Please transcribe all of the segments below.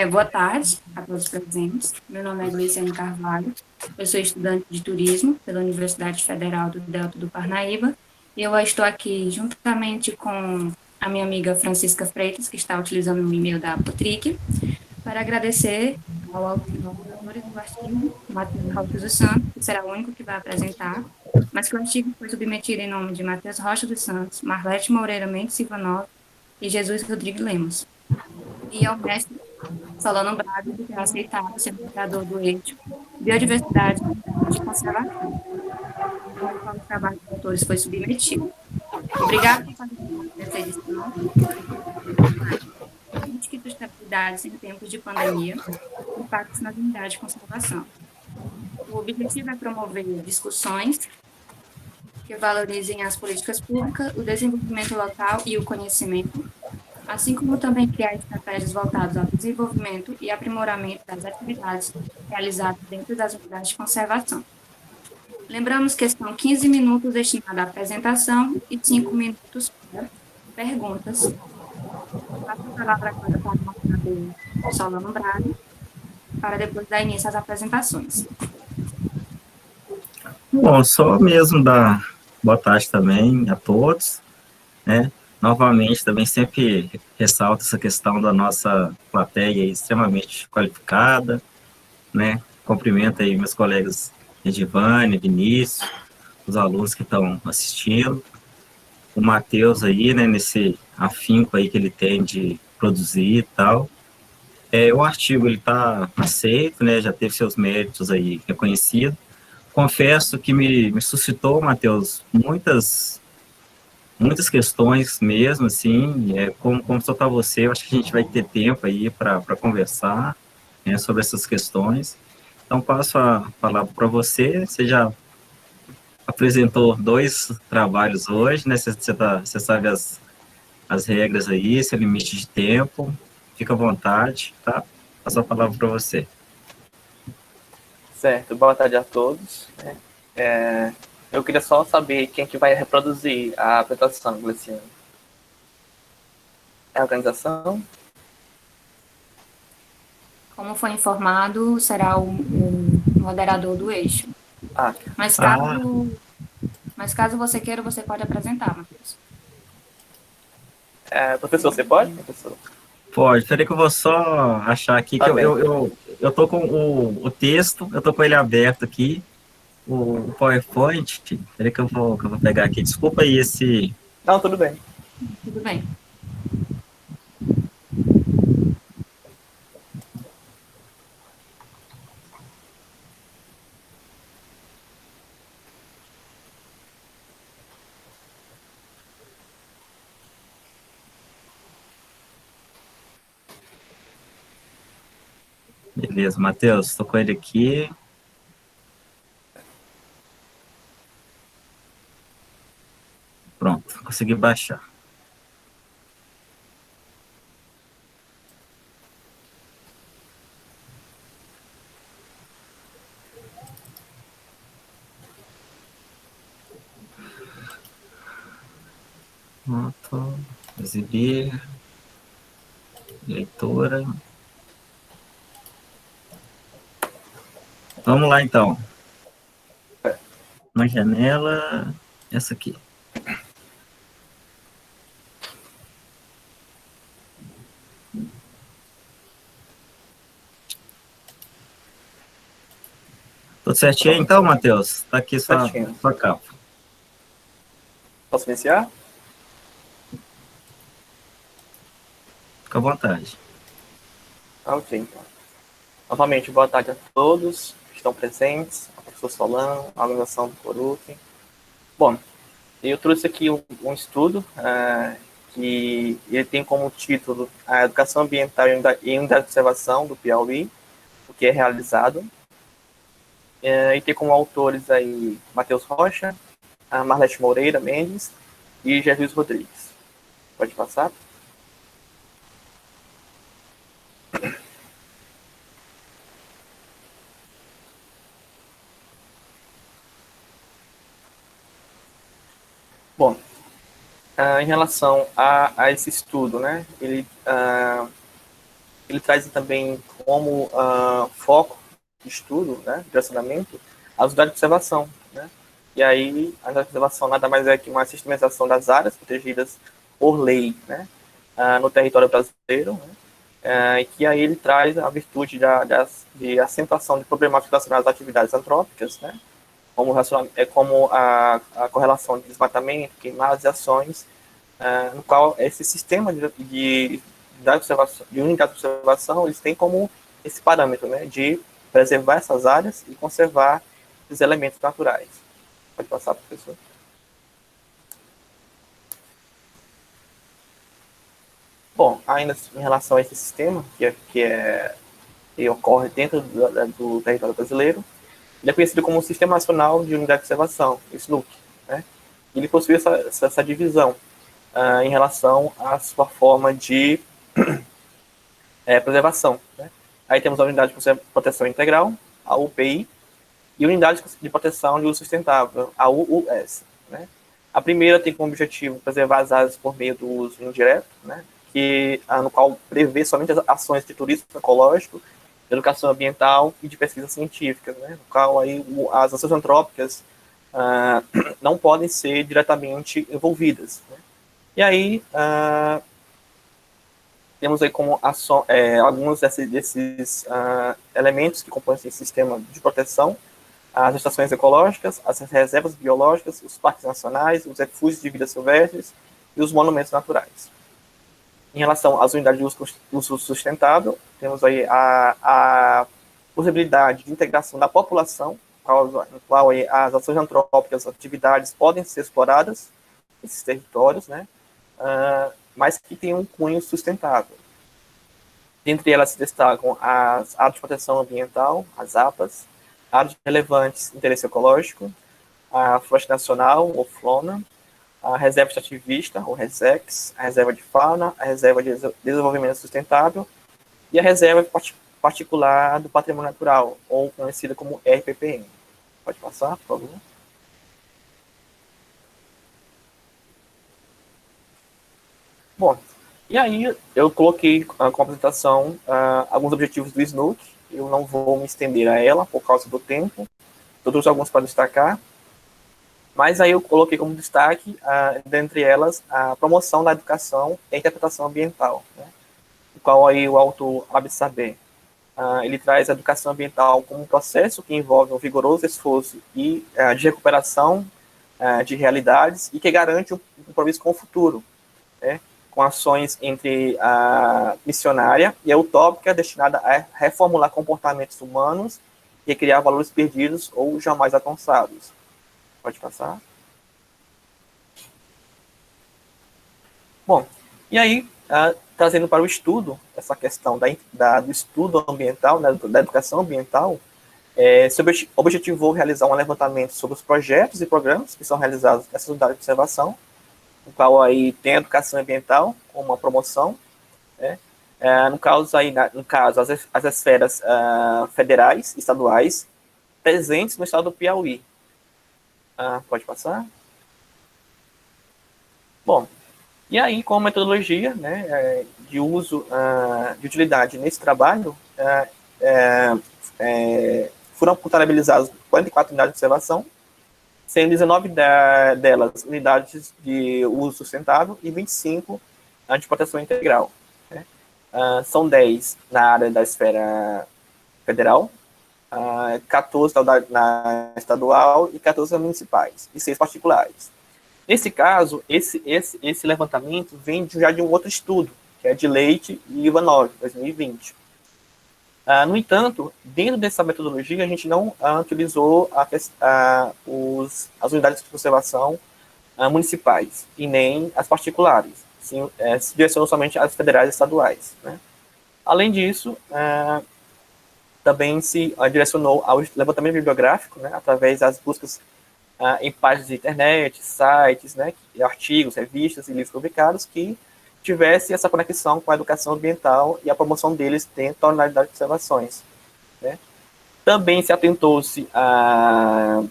Boa tarde a todos os presentes. Meu nome é Gleiciane Carvalho. Eu sou estudante de turismo pela Universidade Federal do Delta do Parnaíba. E eu estou aqui juntamente com a minha amiga Francisca Freitas, que está utilizando o e-mail da Apotric, para agradecer aos autores do artigo, Matheus Rocha dos Santos, que será o único que vai apresentar, mas que o artigo foi submetido em nome de Matheus Rocha dos Santos, Marlete Moreira Mendes Silvanov e Jesus Rodrigues Lemos. E ao mestre Solano Braga, que terá aceitado ser mediador do eixo Biodiversidade de Conservação, ao qual o trabalho dos autores foi submetido. Obrigada por fazer parte dessa edição, política e sustentabilidade em tempos de pandemia, impactos nas unidades de conservação. O objetivo é promover discussões que valorizem as políticas públicas, o desenvolvimento local e o conhecimento, assim como também criar estratégias voltadas ao desenvolvimento e aprimoramento das atividades realizadas dentro das unidades de conservação. Lembramos que são 15 minutos destinados à apresentação e 5 minutos para perguntas. Passo a palavra agora para o moderador Solano Braga, para depois dar início às apresentações. Bom, só mesmo dar boa tarde também a todos, né? Novamente, também sempre ressalto essa questão da nossa plateia extremamente qualificada, né? Cumprimento aí meus colegas Edivane, Vinícius, os alunos que estão assistindo, o Matheus aí, né, nesse afinco aí que ele tem de produzir e tal. O artigo, ele está aceito, né, já teve seus méritos aí reconhecidos. Confesso que me suscitou, Matheus, muitas questões mesmo, assim, como só para você, eu acho que a gente vai ter tempo aí para conversar, né, sobre essas questões. Então, passo a palavra para você. Você já apresentou 2 trabalhos hoje, né? Você sabe as regras aí, seu limite de tempo. Fica à vontade, tá? Passo a palavra para você. Certo, boa tarde a todos. Eu queria só saber quem que vai reproduzir a apresentação, Gleciane. É a organização? Como foi informado, será o moderador do eixo. Ah, Mas caso você queira, você pode apresentar, Matheus. professor, você pode, professor? Pode, peraí que eu vou só achar aqui que Tá bem. eu tô com o texto, eu tô com ele aberto aqui, o PowerPoint, peraí que eu vou pegar aqui. Desculpa aí esse... Não, tudo bem. Tudo bem. Beleza, Matheus, estou com ele aqui. Pronto, consegui baixar. Pronto, exibir, leitura. Vamos lá, então. Uma janela, essa aqui. Tudo certinho, então, Matheus? Está aqui sua capa. Posso iniciar? Fica à vontade. Ok, então. Novamente, boa tarde a todos que estão presentes, ao professor Solano, a organização do Coruc. Bom, eu trouxe aqui um estudo que ele tem como título a Educação Ambiental em Unidade de Observação do Piauí, o que é realizado, e tem como autores aí Matheus Rocha, a Marlete Moreira Mendes e Jesus Rodrigues. Pode passar? Bom, em relação a esse estudo, né, ele ele traz também como foco de estudo, né, direcionamento, as unidades de observação, né? E aí, a unidade de observação nada mais é que uma sistematização das áreas protegidas por lei, né, no território brasileiro, né? E que aí ele traz a virtude de acentuação de problemáticas relacionadas às atividades antrópicas, né, como a correlação de desmatamento, queimadas e ações, no qual esse sistema de unidade de observação, eles têm como esse parâmetro, né, de preservar essas áreas e conservar os elementos naturais. Pode passar, professor. Bom, ainda em relação a esse sistema, que ocorre dentro do território brasileiro, ele é conhecido como o Sistema Nacional de Unidade de Observação, o SNUC, né? Ele possui essa divisão em relação à sua forma de preservação, né? Aí temos a Unidade de Proteção Integral, a UPI, e Unidade de Proteção de Uso Sustentável, a UUS, né? A primeira tem como objetivo preservar as áreas por meio do uso indireto, né, no qual prevê somente as ações de turismo ecológico, de educação ambiental e de pesquisa científica, né, no qual aí as ações antrópicas não podem ser diretamente envolvidas, né? E aí temos aí como alguns desses elementos que compõem esse sistema de proteção: as estações ecológicas, as reservas biológicas, os parques nacionais, os refúgios de vida silvestres e os monumentos naturais. Em relação às unidades de uso sustentável, temos aí a possibilidade de integração da população, no qual aí as ações antrópicas, as atividades podem ser exploradas nesses territórios, né, mas que tem um cunho sustentável. Dentre elas se destacam as áreas de proteção ambiental, as APAs, áreas relevantes de interesse ecológico, a Floresta Nacional, ou FLONA, a Reserva Extrativista, ou RESEX, a Reserva de Fauna, a Reserva de Desenvolvimento Sustentável e a Reserva Particular do Patrimônio Natural, ou conhecida como RPPN. Pode passar, por favor. Bom, e aí eu coloquei com a apresentação alguns objetivos do SNUC. Eu não vou me estender a ela por causa do tempo. Eu trouxe alguns para destacar. Mas aí eu coloquei como destaque, dentre elas, a promoção da educação e a interpretação ambiental, né? O qual aí o autor Absaber, ele traz a educação ambiental como um processo que envolve um vigoroso esforço de recuperação de realidades e que garante um compromisso com o futuro, né, com ações entre a missionária e a utópica destinada a reformular comportamentos humanos e criar valores perdidos ou jamais alcançados. Pode passar. Bom, e aí, trazendo para o estudo, essa questão do estudo ambiental, né, da educação ambiental, se objetivou realizar um levantamento sobre os projetos e programas que são realizados nessa unidade de observação, no qual aí tem a educação ambiental como uma promoção, né? No caso, as esferas federais, estaduais, presentes no estado do Piauí. Pode passar? Bom, e aí, com a metodologia, né, de uso, de utilidade nesse trabalho, foram contabilizadas 44 unidades de observação, sendo 19 delas unidades de uso sustentável e 25 de proteção integral, né? São 10 na área da esfera federal, 14 na estadual e 14 municipais, e 6 particulares. Nesse caso, esse levantamento vem já de um outro estudo, que é de Leite e Ivanov, 2020. No entanto, dentro dessa metodologia, a gente não utilizou as unidades de conservação municipais e nem as particulares. Se direcionou somente às federais e estaduais, né? Além disso, também se direcionou ao levantamento bibliográfico, né, através das buscas em páginas de internet, sites, né, artigos, revistas e livros publicados que tivesse essa conexão com a educação ambiental e a promoção deles dentro da unidade de observações, né. Também se atentou-se a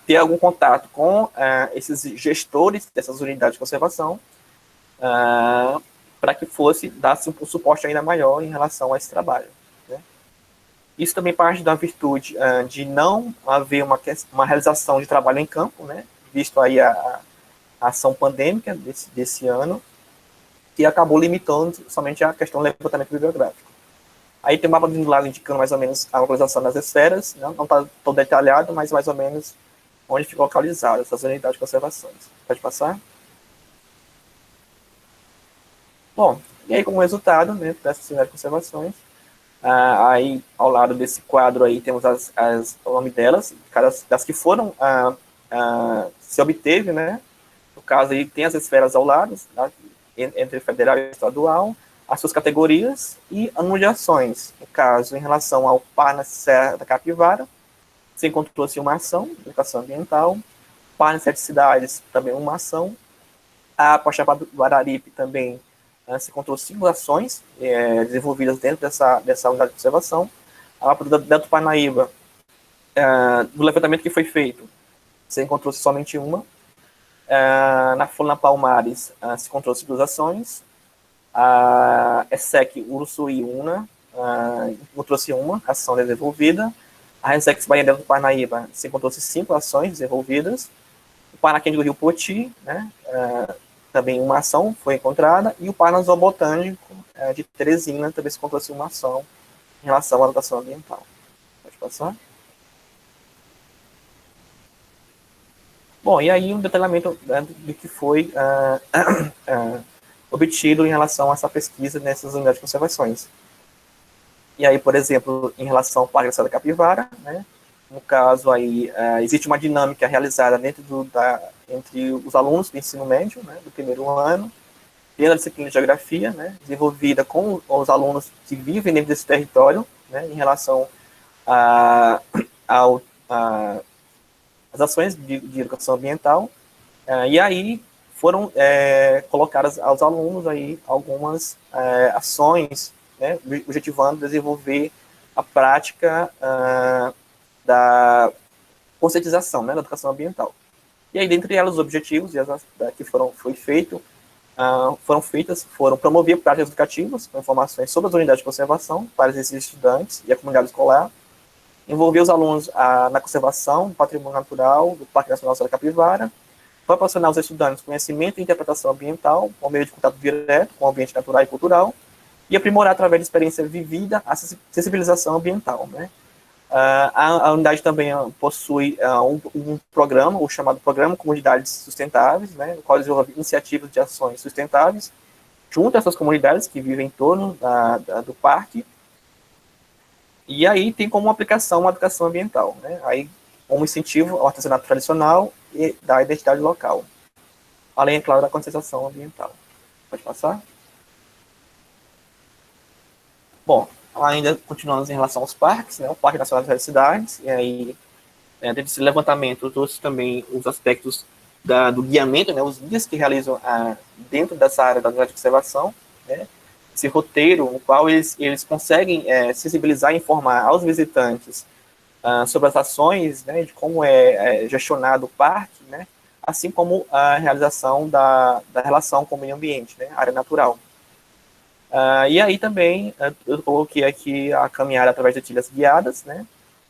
ter algum contato com esses gestores dessas unidades de conservação, para que dasse um suporte ainda maior em relação a esse trabalho, né? Isso também parte da virtude de não haver uma realização de trabalho em campo, né? Visto aí a ação pandêmica desse ano, que acabou limitando somente a questão do levantamento bibliográfico. Aí tem um mapa do lado indicando mais ou menos a localização das esferas, né? Não está tão detalhado, mas mais ou menos onde ficam localizadas essas unidades de conservações. Pode passar? Bom, e aí como resultado, né, dessas unidades de conservações, aí ao lado desse quadro aí temos o nome delas, das que foram se obteve, né? No caso aí tem as esferas ao lado, tá? Entre federal e estadual, as suas categorias e número de ações. No caso, em relação ao Parna Serra da Capivara, se encontrou-se uma ação de educação ambiental, Parna Sete Cidades, também uma ação, a Chapada do Araripe também se encontrou 5 ações desenvolvidas dentro dessa unidade de conservação. A Mapa do Delta do Parnaíba, do levantamento que foi feito, se encontrou-se somente uma. Na Folha Palmares, se encontrou-se 2 ações. A ESEC Uruçuí Una encontrou-se uma ação desenvolvida. A Resex Bahia do Parnaíba se encontrou-se 5 ações desenvolvidas. O Paraquém do Rio Poti, né, também uma ação foi encontrada. E o Parna Zoobotânico de Teresina também se encontrou-se uma ação em relação à educação ambiental. Pode passar? Bom, e aí um detalhamento do que foi obtido em relação a essa pesquisa nessas unidades de conservações. E aí, por exemplo, em relação ao Parque da Capivara, né, no caso aí, existe uma dinâmica realizada entre os alunos do ensino médio, né, do primeiro ano, pela disciplina de geografia, né, desenvolvida com os alunos que vivem dentro desse território, né, em relação às ações de educação ambiental, e aí foram colocadas aos alunos aí algumas ações, né, objetivando desenvolver a prática da conscientização, né, da educação ambiental. E aí, dentre elas, os objetivos que foram feitas foram promover práticas educativas com informações sobre as unidades de conservação para esses estudantes e a comunidade escolar, envolver os alunos na conservação do patrimônio natural do Parque Nacional da Capivara, proporcionar aos estudantes conhecimento e interpretação ambiental por meio de contato direto com o ambiente natural e cultural, e aprimorar através de experiência vivida a sensibilização ambiental, né? A unidade também possui um programa, o chamado Programa Comunidades Sustentáveis, né, no qual desenvolve iniciativas de ações sustentáveis junto a essas comunidades que vivem em torno do parque. E aí tem como aplicação uma educação ambiental, né, aí como incentivo ao artesanato tradicional e da identidade local, além, é claro, da conscientização ambiental. Pode passar? Bom, ainda continuamos em relação aos parques, né, o Parque Nacional das Cidades, e aí, dentro desse levantamento, trouxe também os aspectos do guiamento, né, os guias que realizam dentro dessa área da unidade de conservação, né, esse roteiro, no qual eles conseguem sensibilizar e informar aos visitantes sobre as ações, né, de como é gestionado o parque, né, assim como a realização da relação com o meio ambiente, né, área natural. E aí também eu coloquei aqui a caminhada através de trilhas guiadas, né,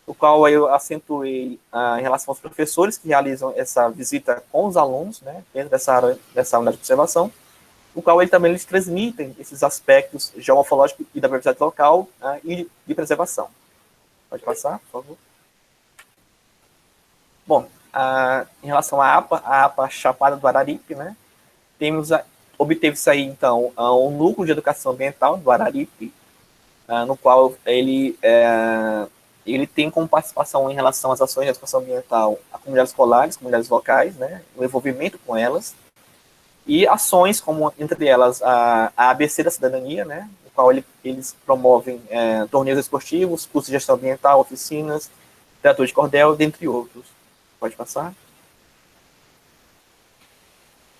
o qual eu acentuei em relação aos professores que realizam essa visita com os alunos, né, dentro dessa unidade de observação, o qual eles transmitem esses aspectos geomorfológicos e da biodiversidade local e de preservação. Pode passar, por favor. Bom, em relação à APA Chapada do Araripe, né, obteve-se aí, então, um núcleo de educação ambiental do Araripe, no qual ele tem como participação em relação às ações de educação ambiental a comunidades escolares, comunidades locais, né, o envolvimento com elas, e ações como, entre elas, a ABC da Cidadania, né, no qual eles promovem torneios esportivos, cursos de gestão ambiental, oficinas, literatura de cordel, dentre outros. Pode passar?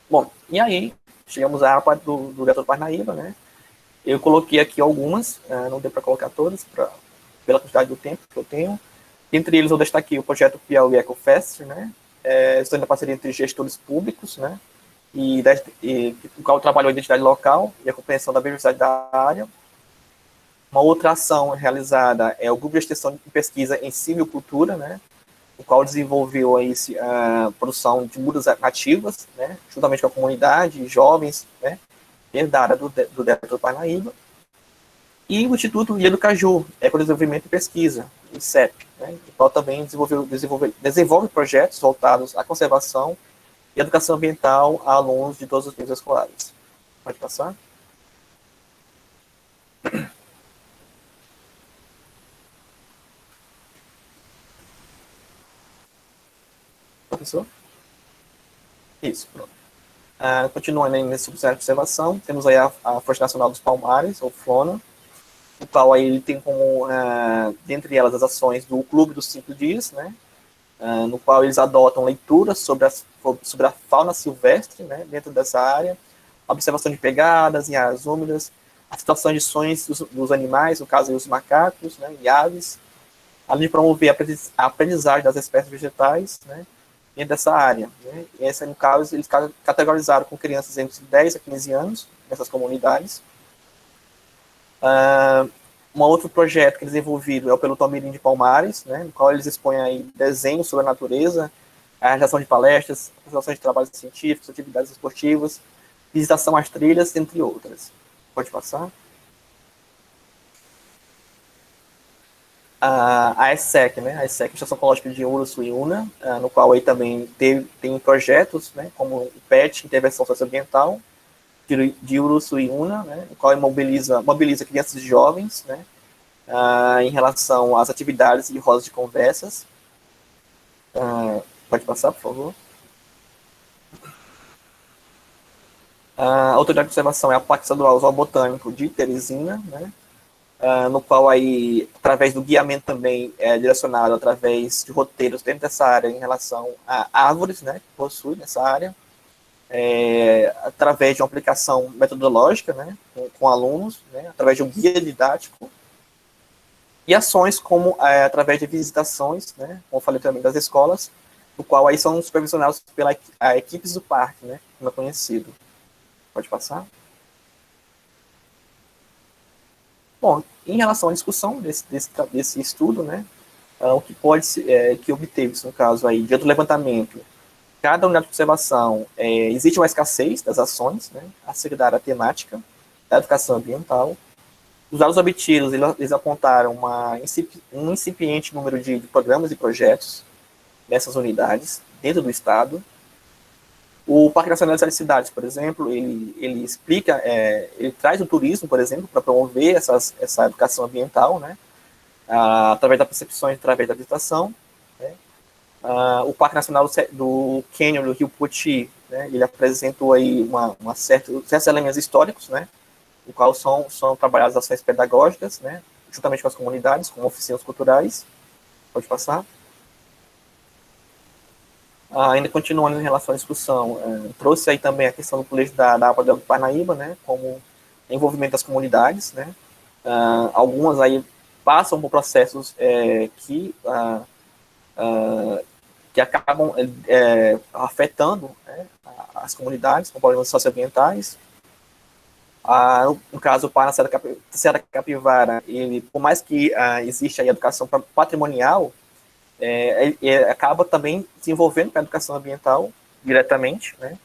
Bom, e aí, chegamos à APA do Delta do Parnaíba, né? Eu coloquei aqui algumas, não deu para colocar todas, pela quantidade do tempo que eu tenho. Entre eles, eu destaquei o projeto Piauí EcoFest, né? Estou na parceria entre gestores públicos, né? o qual trabalhou a identidade local e a compreensão da biodiversidade da área. Uma outra ação realizada é o Grupo de Extensão e Pesquisa em Silvicultura, né, o qual desenvolveu aí a produção de mudas nativas, né, juntamente com a comunidade, jovens, né, da área do Delta do Parnaíba. E o Instituto Ilha do Caju, Ecodesenvolvimento e Pesquisa, o ICEP, né, o qual também desenvolve projetos voltados à conservação e educação ambiental a alunos de todos os níveis escolares. Pode passar? Professor? Isso, pronto. Continuando aí nesse subsídio de observação, temos aí a Força Nacional dos Palmares, ou FLONA, o qual aí ele tem como, dentre elas, as ações do Clube dos 5 Dias, né, no qual eles adotam leituras sobre a fauna silvestre, né, dentro dessa área, a observação de pegadas em áreas úmidas, a situação de sonhos dos animais, no caso os macacos, né, e aves, além de promover a aprendizagem das espécies vegetais, né, dentro dessa área. Né. E esse, no caso, eles categorizaram com crianças entre 10 a 15 anos, nessas comunidades. Um outro projeto que eles desenvolvido é o Pelotão Mirim de Palmares, né, no qual eles expõem aí desenhos sobre a natureza, a realização de palestras, apresentação de trabalhos científicos, atividades esportivas, visitação às trilhas, entre outras. Pode passar. A ESSEC, né, a ESSEC, Estação Ecológica de Uruçuiúna, no qual aí também tem projetos, né, como o PET, Intervenção Socioambiental, de Uruçuiúna, né, o qual mobiliza crianças e jovens, né, em relação às atividades e rodas de conversas. Pode passar, por favor. A autoridade de observação é a Parque Estadual Zoobotânico de Teresina, né, no qual aí, através do guiamento também é direcionado através de roteiros dentro dessa área em relação a árvores, né, que possui nessa área, através de uma aplicação metodológica, né, com alunos, né, através de um guia didático, e ações como através de visitações, né, como eu falei também, das escolas, no qual aí são supervisionados pela equipes do parque, né, como é conhecido. Pode passar. Bom, em relação à discussão desse estudo, né, o que que obteve-se, no caso aí, diante do levantamento, cada unidade de observação, existe uma escassez das ações, né, acerca da área temática da educação ambiental. Os dados obtidos, eles apontaram um incipiente número de programas e projetos nessas unidades, dentro do Estado. O Parque Nacional das Cidades, por exemplo, ele explica, ele traz o turismo, por exemplo, para promover essa educação ambiental, né, através das percepções, através da visitação. Né. O Parque Nacional do Cânion do Rio Poti, né, ele apresentou aí certos elementos históricos, né, no qual são trabalhadas ações pedagógicas, né, juntamente com as comunidades, com oficinas culturais. Pode passar. Ainda continuando em relação à discussão, trouxe aí também a questão do colégio da APA do Parnaíba, né, como envolvimento das comunidades, né. Algumas aí passam por processos que acabam afetando, né, as comunidades com problemas socioambientais. No caso, o Pará Serra Capivara, ele, por mais que exista a educação patrimonial, ele acaba também se envolvendo com a educação ambiental diretamente, né,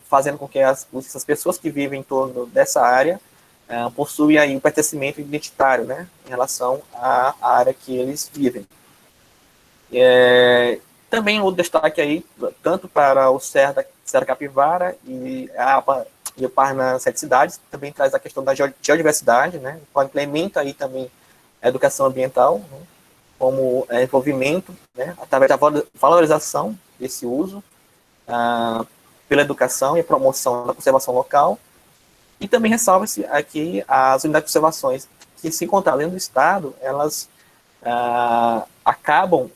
fazendo com que as pessoas que vivem em torno dessa área possuem aí um pertencimento identitário, né, em relação à área que eles vivem. Também outro destaque aí, tanto para o Serra Capivara e o Parna Sete Cidades, também traz a questão da geodiversidade, né, que implementa aí também a educação ambiental, né, como envolvimento, né, através da valorização desse uso, pela educação e promoção da conservação local. E também ressalva-se aqui as unidades de observações que se encontram dentro do Estado, elas acabam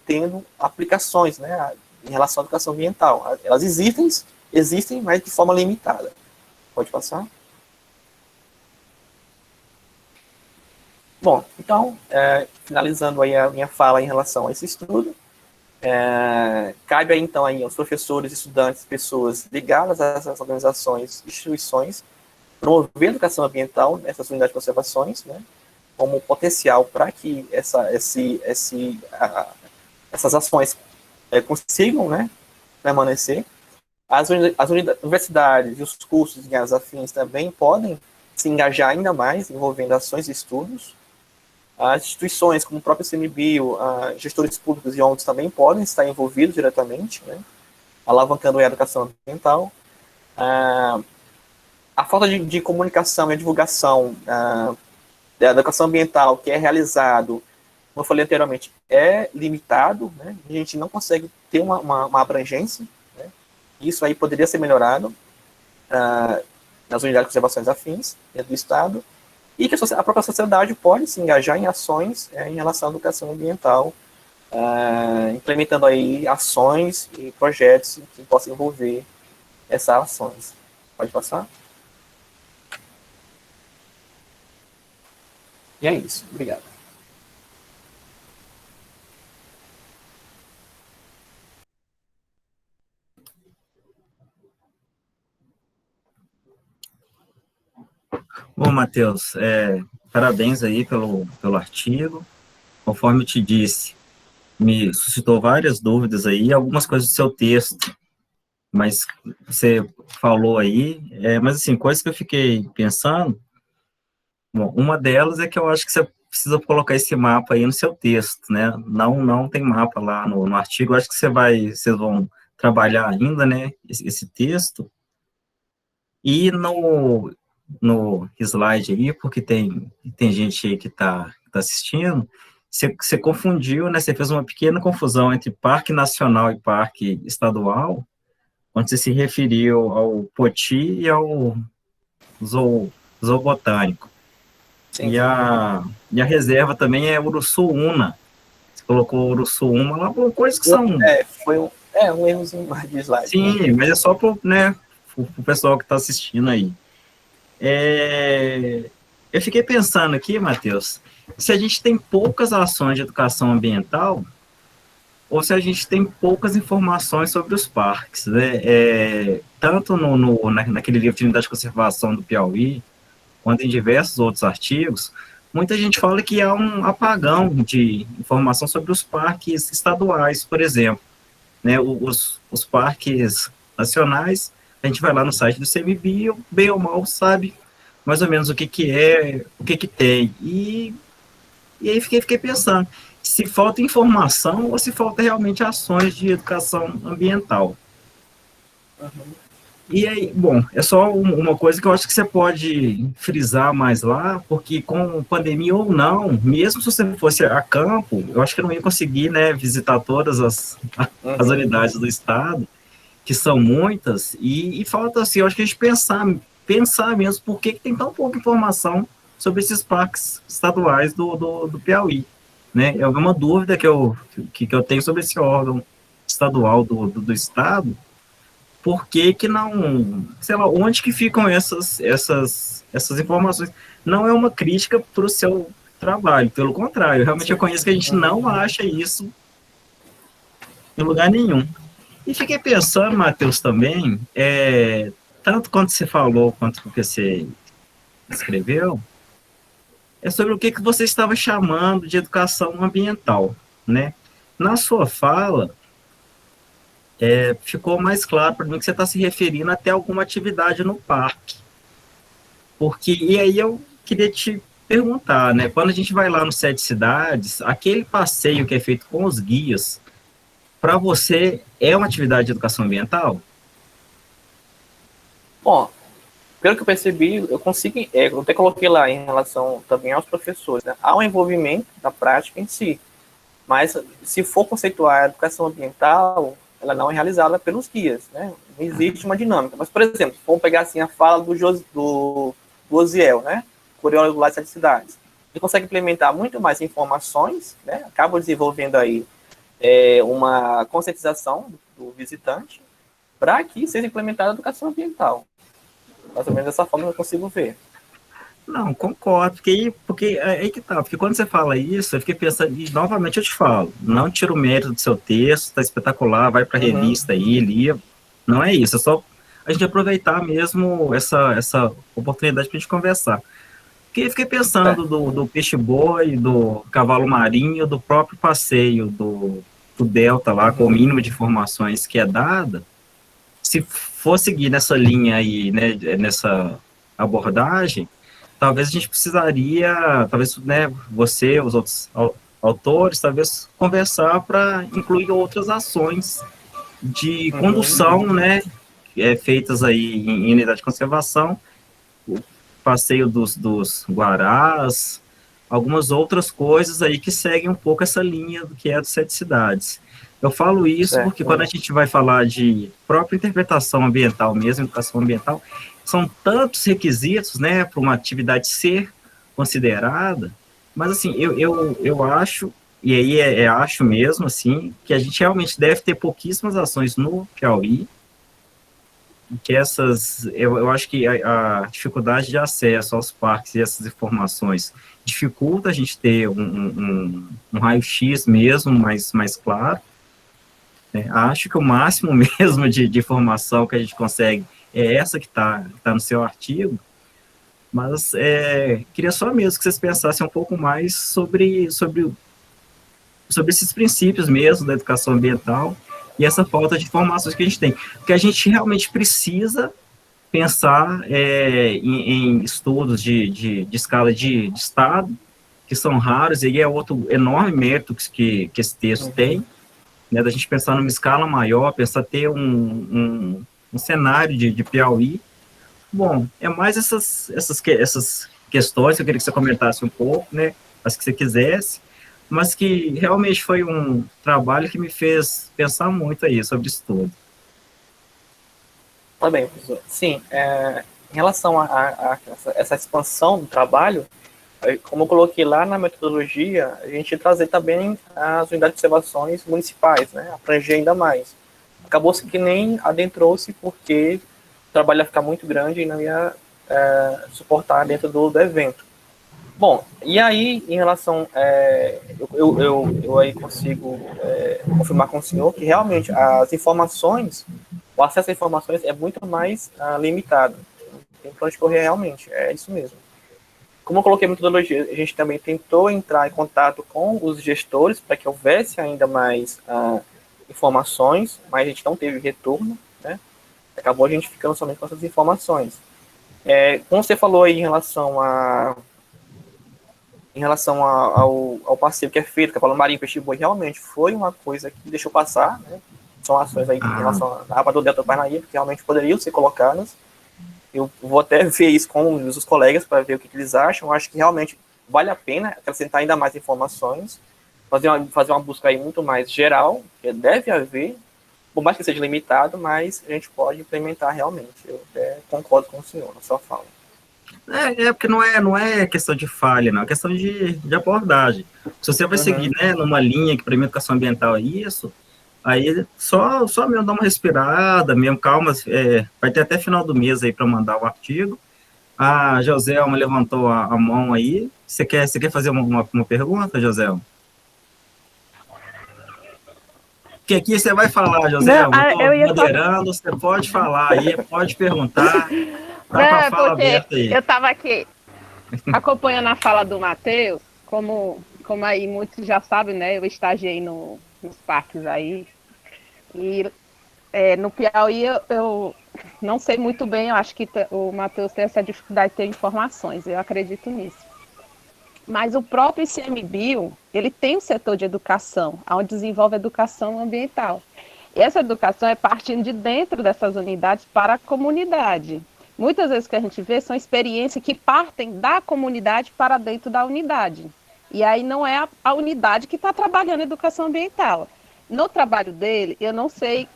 tendo aplicações, né, em relação à educação ambiental. Elas existem, mas de forma limitada. Pode passar. Bom, então, finalizando aí a minha fala em relação a esse estudo, Cabe aí, então, aí, aos professores, estudantes, pessoas ligadas a essas organizações, instituições, promover a educação ambiental nessas unidades de conservações, né, como potencial para que essas ações consigam, né, permanecer. As universidades e os cursos de áreas afins também podem se engajar ainda mais envolvendo ações e estudos. As instituições, como o próprio CMBio, gestores públicos e ONGs também podem estar envolvidos diretamente, né, alavancando a educação ambiental. A falta de comunicação e a divulgação da educação ambiental que é realizado, como eu falei anteriormente, é limitado, né, a gente não consegue ter uma abrangência, né, isso aí poderia ser melhorado nas unidades de conservações afins dentro do Estado, e que a própria sociedade pode se engajar em ações em relação à educação ambiental, implementando aí ações e projetos que possam envolver essas ações. Pode passar? E é isso. Obrigado. Bom, Matheus, parabéns aí pelo artigo. Conforme eu te disse, me suscitou várias dúvidas aí, algumas coisas do seu texto, mas você falou aí, mas assim, coisas que eu fiquei pensando, bom, uma delas é que eu acho que você precisa colocar esse mapa aí no seu texto, né? Não tem mapa lá no artigo, eu acho que vocês vão trabalhar ainda, né, esse texto, e no slide aí, porque tem gente aí que tá assistindo, você confundiu, né? Você fez uma pequena confusão entre parque nacional e parque estadual, onde você se referiu ao Poti e ao zoo, zoobotânico. Sim, E sim. a reserva também é Uruçuúna. Você colocou Uruçuúna lá, por coisas que são... Foi um errozinho mais de slide, né? Sim, mas é só para, né, o pessoal que está assistindo aí. Eu fiquei pensando aqui, Matheus, se a gente tem poucas ações de educação ambiental ou se a gente tem poucas informações sobre os parques, né? Tanto naquele livro de Unidade de Conservação do Piauí, quanto em diversos outros artigos, muita gente fala que há um apagão de informação sobre os parques estaduais, por exemplo, né? Os parques nacionais, a gente vai lá no site do CMBio, bem ou mal sabe mais ou menos o que é, o que tem. E aí fiquei pensando, se falta informação ou se falta realmente ações de educação ambiental. E aí, bom, é só uma coisa que eu acho que você pode frisar mais lá, porque com pandemia ou não, mesmo se você fosse a campo, eu acho que eu não ia conseguir, né, visitar todas as unidades do estado, que são muitas, e falta, assim, eu acho que a gente pensar mesmo por que tem tão pouca informação sobre esses parques estaduais do Piauí, né? É uma dúvida que eu tenho sobre esse órgão estadual do estado, por que não, sei lá, onde que ficam essas informações? Não é uma crítica para o seu trabalho, pelo contrário, realmente eu conheço que a gente não acha isso em lugar nenhum. E fiquei pensando, Matheus, também, tanto quanto você falou, quanto que você escreveu, é sobre o que você estava chamando de educação ambiental, né? Na sua fala, ficou mais claro para mim que você está se referindo até a alguma atividade no parque. E aí eu queria te perguntar, né? Quando a gente vai lá no Sete Cidades, aquele passeio que é feito com os guias, para você é uma atividade de educação ambiental? Bom, pelo que eu percebi, eu consigo, eu até coloquei lá em relação também aos professores, né? Há um envolvimento da prática em si, mas se for conceituar a educação ambiental, ela não é realizada pelos guias, né? Não existe uma dinâmica. Mas, por exemplo, vamos pegar assim a fala do Osiel, né? Curioso lá das cidades. Ele consegue implementar muito mais informações, né? Acaba desenvolvendo aí uma conscientização do visitante para que seja implementada a educação ambiental. Mais ou menos dessa forma eu consigo ver. Não, concordo, porque é aí que tá, porque quando você fala isso, eu fiquei pensando, e novamente eu te falo, não tira o mérito do seu texto, tá espetacular, vai para a Uhum. revista aí, lia, não é isso, é só a gente aproveitar mesmo essa oportunidade para a gente conversar. Porque eu fiquei É. pensando do peixe-boi, do cavalo marinho, do próprio passeio do Delta lá, com o Uhum. mínimo de informações que é dada, se for seguir nessa linha aí, né, nessa abordagem, talvez a gente precisaria, talvez, né, você, os outros autores, talvez conversar para incluir outras ações de Uhum. condução, né, feitas aí em unidade de conservação, o passeio dos guarás, algumas outras coisas aí que seguem um pouco essa linha do que é dos sete cidades. Eu falo isso porque quando a Certo. gente vai falar de própria interpretação ambiental mesmo, educação ambiental, são tantos requisitos, né, para uma atividade ser considerada, mas assim, eu acho, e aí acho mesmo, assim, que a gente realmente deve ter pouquíssimas ações no Piauí, que eu acho que a dificuldade de acesso aos parques e essas informações dificulta a gente ter um raio-x mesmo mais claro, né? Acho que o máximo mesmo de informação que a gente consegue é essa que tá no seu artigo, mas queria só mesmo que vocês pensassem um pouco mais sobre esses princípios mesmo da educação ambiental e essa falta de informações que a gente tem, porque a gente realmente precisa pensar em estudos de escala de estado, que são raros, e aí é outro enorme mérito que esse texto Uhum. tem, né, da gente pensar numa escala maior, pensar ter um cenário de Piauí. Bom, é mais essas questões que eu queria que você comentasse um pouco, né, as que você quisesse, mas que realmente foi um trabalho que me fez pensar muito aí sobre isso tudo. Tá bem, professor. Sim, em relação a essa expansão do trabalho, como eu coloquei lá na metodologia, a gente trazer também as unidades de observações municipais, né, abranger ainda mais. Acabou-se que nem adentrou-se porque o trabalho ia ficar muito grande e não ia suportar dentro do evento. Bom, e aí, em relação. Eu aí consigo confirmar com o senhor que realmente as informações, o acesso às informações é muito mais limitado. Tem para onde correr realmente, é isso mesmo. Como eu coloquei metodologia, a gente também tentou entrar em contato com os gestores para que houvesse ainda mais informações, mas a gente não teve retorno, né? Acabou a gente ficando somente com essas informações. Como você falou aí ao passeio que é feito, que é falando Marinho Peixe Boi, realmente foi uma coisa que deixou passar, né? São ações aí em Ah, relação à APA do Delta do Parnaíba, que realmente poderiam ser colocadas. Eu vou até ver isso com os colegas para ver o que eles acham. Eu acho que realmente vale a pena acrescentar ainda mais informações, fazer uma busca aí muito mais geral, que deve haver, por mais que seja limitado, mas a gente pode implementar realmente. Eu até concordo com o senhor na sua fala. porque não é questão de falha, não, é questão de abordagem. Se você vai seguir, Uhum. né, numa linha que para mim educação ambiental é isso, aí só mesmo dar uma respirada, mesmo calma, vai ter até final do mês aí para mandar o artigo. A Joselma levantou a mão aí. Você quer fazer uma pergunta, Joselma? Que aqui você vai falar, Não, Joselma. Eu estou eu ia só. moderando, você pode falar aí, pode perguntar, Não, tá com a é fala porque aberta aí. eu estava aqui acompanhando a fala do Matheus, como aí muitos já sabem, né? Eu estagiei nos parques aí. E no Piauí eu não sei muito bem, eu acho que o Matheus tem essa dificuldade de ter informações, eu acredito nisso. Mas o próprio ICMBio, ele tem um setor de educação, onde desenvolve educação ambiental. E essa educação é partindo de dentro dessas unidades para a comunidade. Muitas vezes que a gente vê são experiências que partem da comunidade para dentro da unidade. E aí não é a unidade que está trabalhando educação ambiental. No trabalho dele, eu não sei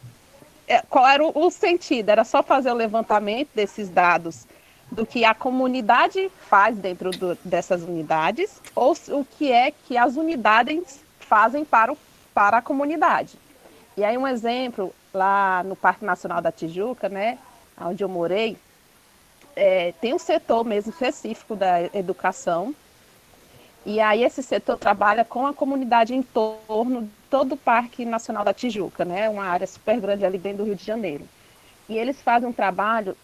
qual era o sentido, era só fazer o levantamento desses dados do que a comunidade faz dentro dessas unidades, ou o que é que as unidades fazem para a comunidade. E aí um exemplo, lá no Parque Nacional da Tijuca, né, onde eu morei, tem um setor mesmo específico da educação, e aí esse setor trabalha com a comunidade em torno de todo o Parque Nacional da Tijuca, né? Uma área super grande ali dentro do Rio de Janeiro. E eles fazem um trabalho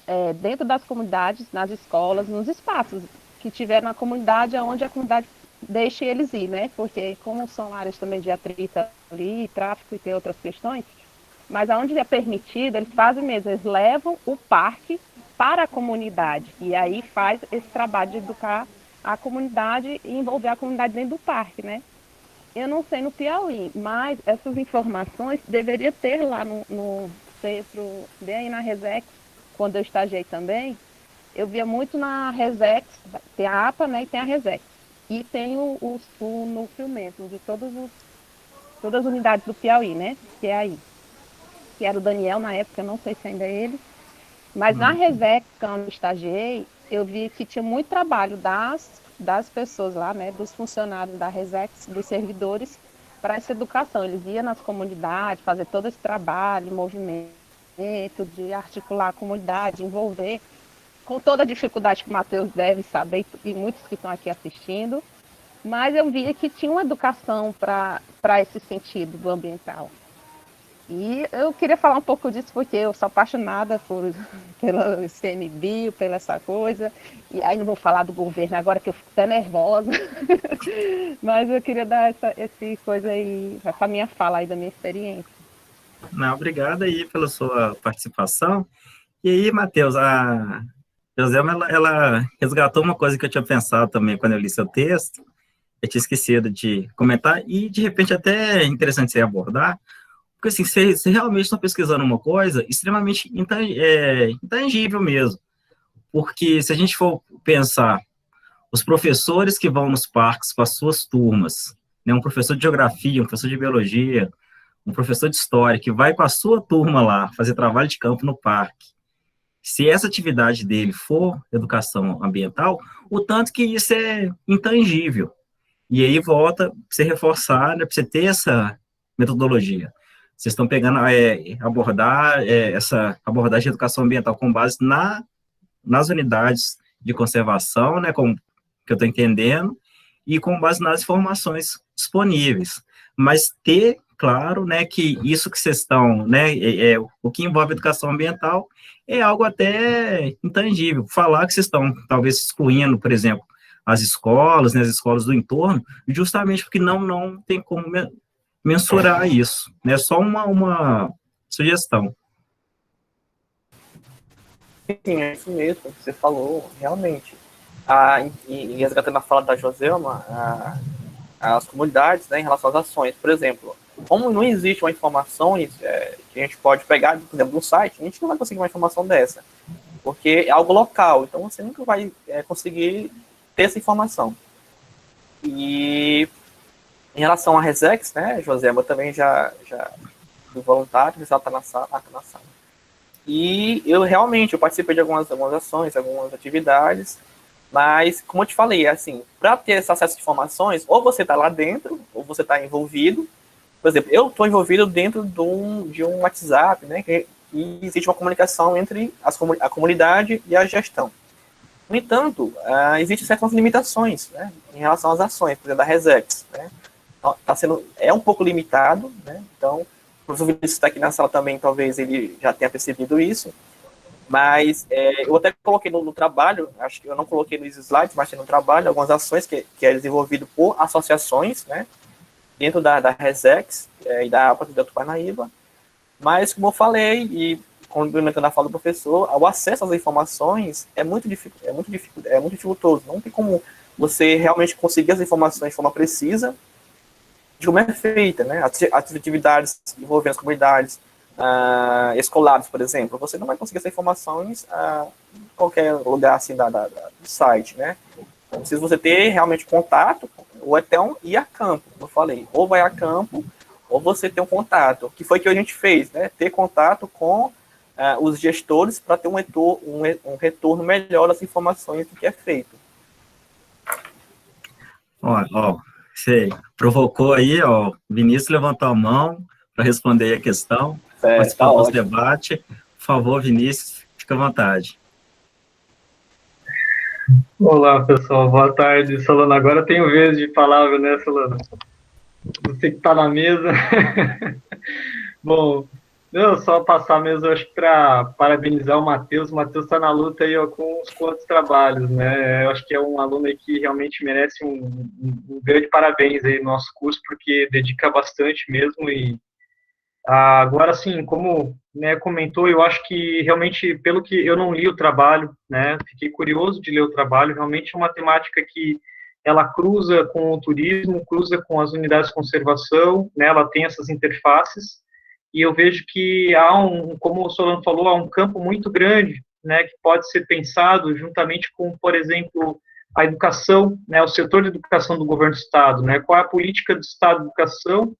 dentro das comunidades, nas escolas, nos espaços que tiver na comunidade, onde a comunidade deixe eles ir, né? Porque como são áreas também de atrito ali, tráfico e tem outras questões, mas aonde é permitido, eles fazem mesmo, eles levam o parque para a comunidade. E aí faz esse trabalho de educar a comunidade e envolver a comunidade dentro do parque, né? Eu não sei no Piauí, mas essas informações deveria ter lá no centro, bem aí na Resex, quando eu estagiei também, eu via muito na Resex, tem a APA, né, e tem a Resex. E tem o núcleo mesmo, de todas as unidades do Piauí, né, que é aí. Que era o Daniel na época, eu não sei se ainda é ele. Mas na Resex, quando eu estagiei, eu vi que tinha muito trabalho das pessoas lá, né, dos funcionários da Resex, dos servidores, para essa educação. Eles iam nas comunidades, fazer todo esse trabalho, movimento, de articular a comunidade, envolver, com toda a dificuldade que o Matheus deve saber, e muitos que estão aqui assistindo, mas eu via que tinha uma educação para esse sentido do ambiental. E eu queria falar um pouco disso porque eu sou apaixonada pela ICMBio, pela essa coisa. E aí não vou falar do governo agora que eu fico até nervosa. Mas eu queria dar essa coisa aí, essa minha fala aí da minha experiência. Não, obrigado aí pela sua participação. E aí, Matheus, a Joselma, ela resgatou uma coisa que eu tinha pensado também quando eu li seu texto. Eu tinha esquecido de comentar e, de repente, até é interessante você abordar. Porque, assim, você realmente está pesquisando uma coisa extremamente intangível mesmo. Porque, se a gente for pensar, os professores que vão nos parques com as suas turmas, né, um professor de geografia, um professor de biologia, um professor de história, que vai com a sua turma lá fazer trabalho de campo no parque, se essa atividade dele for educação ambiental, o tanto que isso é intangível. E aí volta para você reforçar, né, para você ter essa metodologia. Vocês estão pegando essa abordagem de educação ambiental com base nas unidades de conservação, né, como que eu estou entendendo, e com base nas informações disponíveis. Mas ter, claro, né, que isso que vocês estão, né, o que envolve educação ambiental é algo até intangível. Falar que vocês estão, talvez, excluindo, por exemplo, as escolas, né, as escolas do entorno, justamente porque não tem como mensurar isso, né? Só uma sugestão. Sim, é isso mesmo, você falou, realmente. E resgatando a fala da Joselma, as comunidades, né, em relação às ações, por exemplo, como não existe uma informação que a gente pode pegar, por exemplo, no site, a gente não vai conseguir uma informação dessa, porque é algo local, então você nunca vai conseguir ter essa informação. E em relação à Resex, né, Joselma também já fui voluntário, já está na sala. E eu participei de algumas ações, algumas atividades, mas, como eu te falei, assim, para ter esse acesso de informações, ou você está lá dentro, ou você está envolvido. Por exemplo, eu estou envolvido dentro de um WhatsApp, né, que existe uma comunicação entre a comunidade e a gestão. No entanto, existem certas limitações, né, em relação às ações, por exemplo, da Resex, né. É um pouco limitado, né, então, o professor Vinícius está aqui na sala também, talvez ele já tenha percebido isso, mas eu até coloquei no trabalho, acho que eu não coloquei nos slides, mas tem no trabalho algumas ações que é desenvolvido por associações, né, dentro da Resex e da APA do Delta do Parnaíba, mas, como eu falei, e complementando a fala do professor, o acesso às informações é muito dificultoso, não tem como você realmente conseguir as informações de forma precisa, de como é feita, né? As atividades envolvendo as comunidades escolares, por exemplo, você não vai conseguir essas informações em qualquer lugar assim do site, né? Então, precisa você ter realmente contato, ou até ir a campo, como eu falei, ou vai a campo, ou você tem um contato, que foi o que a gente fez, né? Ter contato com os gestores para ter um retorno melhor das informações do que é feito. Ó, você provocou aí, ó, o Vinícius levantou a mão para responder a questão, participar do nosso debate. Por favor, Vinícius, fica à vontade. Olá, pessoal. Boa tarde, Solano. Agora eu tenho vez de palavra, né, Solano? Você que está na mesa. Bom, não, só passar mesmo, acho que para parabenizar o Matheus. O Matheus está na luta aí ó, com os outros trabalhos, né? Eu acho que é um aluno aí que realmente merece um grande parabéns aí no nosso curso, porque dedica bastante mesmo e agora, sim, como né, comentou, eu acho que realmente, pelo que eu não li o trabalho, né, fiquei curioso de ler o trabalho, realmente é uma temática que ela cruza com o turismo, cruza com as unidades de conservação, né, ela tem essas interfaces, e eu vejo que há como o Solano falou, há um campo muito grande, né, que pode ser pensado juntamente com, por exemplo, a educação, né, o setor de educação do governo do Estado, né, qual é a política do Estado de educação,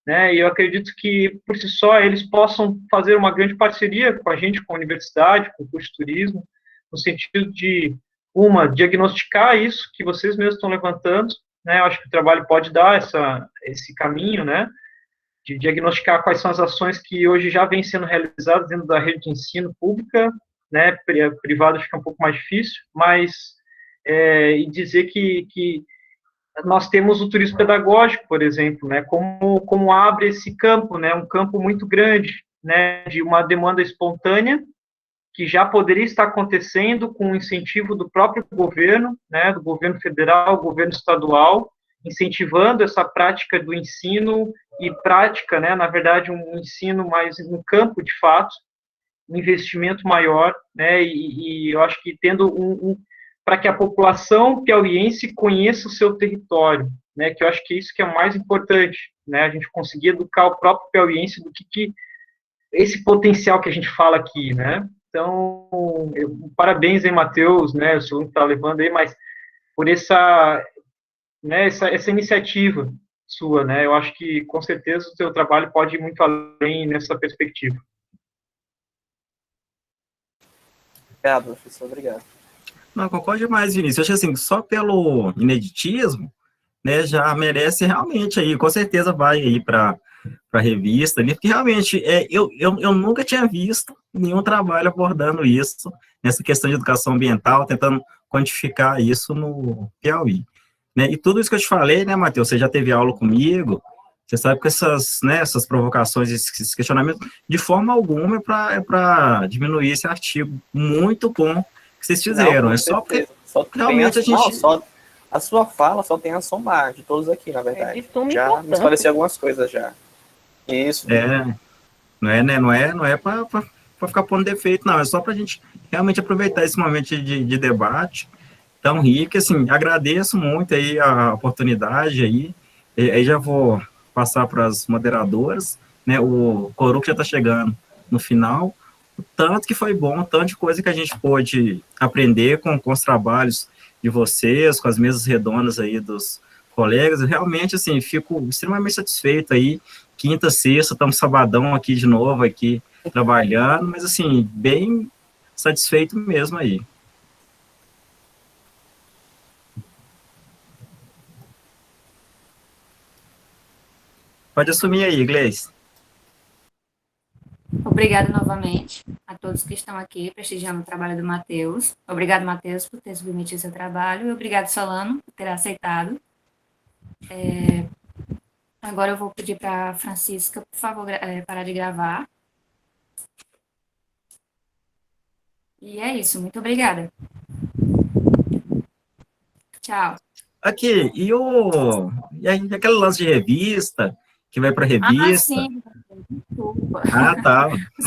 né? E eu acredito que, por si só, eles possam fazer uma grande parceria com a gente, com a universidade, com o curso de turismo, no sentido de, diagnosticar isso que vocês mesmos estão levantando, né? Eu acho que o trabalho pode dar esse caminho, né? De diagnosticar quais são as ações que hoje já vêm sendo realizadas dentro da rede de ensino pública, né? Privada fica um pouco mais difícil, mas e dizer que nós temos o turismo pedagógico, por exemplo, né, como abre esse campo, né, um campo muito grande, né, de uma demanda espontânea, que já poderia estar acontecendo com o incentivo do próprio governo, né, do governo federal, governo estadual, incentivando essa prática do ensino e prática, né, na verdade, um ensino mais no campo, de fato, um investimento maior, né, e eu acho que tendo para que a população piauiense conheça o seu território, né, que eu acho que é isso que é o mais importante, né, a gente conseguir educar o próprio piauiense do que esse potencial que a gente fala aqui, né. Então, parabéns aí, Matheus, né, o senhor está levando aí, mas por né, essa iniciativa sua, né, eu acho que com certeza o seu trabalho pode ir muito além nessa perspectiva. Obrigado, professor, obrigado. Não, concordo demais, Vinícius. Eu acho que assim, só pelo ineditismo, né, já merece realmente aí, com certeza vai aí para a revista ali, porque realmente eu nunca tinha visto nenhum trabalho abordando isso, nessa questão de educação ambiental, tentando quantificar isso no Piauí. Né? E tudo isso que eu te falei, né, Matheus, você já teve aula comigo, você sabe que essas provocações, esses questionamentos, de forma alguma é para diminuir esse artigo muito bom que vocês fizeram. Não, É só porque só realmente a gente... a sua fala só tem a somar de todos aqui, na verdade. Já me esclareceu algumas coisas já. Isso. Não é, né? Não é para ficar pondo defeito, não. É só para a gente realmente aproveitar esse momento de debate tão rico. Assim, agradeço muito aí a oportunidade aí. E aí já vou passar para as moderadoras, né? O Coruco já está chegando no final. O tanto que foi bom, tanto de coisa que a gente pôde aprender com os trabalhos de vocês, com as mesas redondas aí dos colegas. Eu realmente, assim, fico extremamente satisfeito aí. Quinta, sexta, estamos sabadão aqui de novo, aqui trabalhando, mas, assim, bem satisfeito mesmo aí. Pode assumir aí, Gleice. Obrigada novamente a todos que estão aqui prestigiando o trabalho do Matheus. Obrigado, Matheus, por ter submetido seu trabalho. E obrigado, Solano, por ter aceitado. Agora eu vou pedir para a Francisca, por favor, parar de gravar. E é isso. Muito obrigada. Tchau. Aqui, e aí, aquele lance de revista, que vai para revista? Ah, sim. Desculpa. Ah, tá.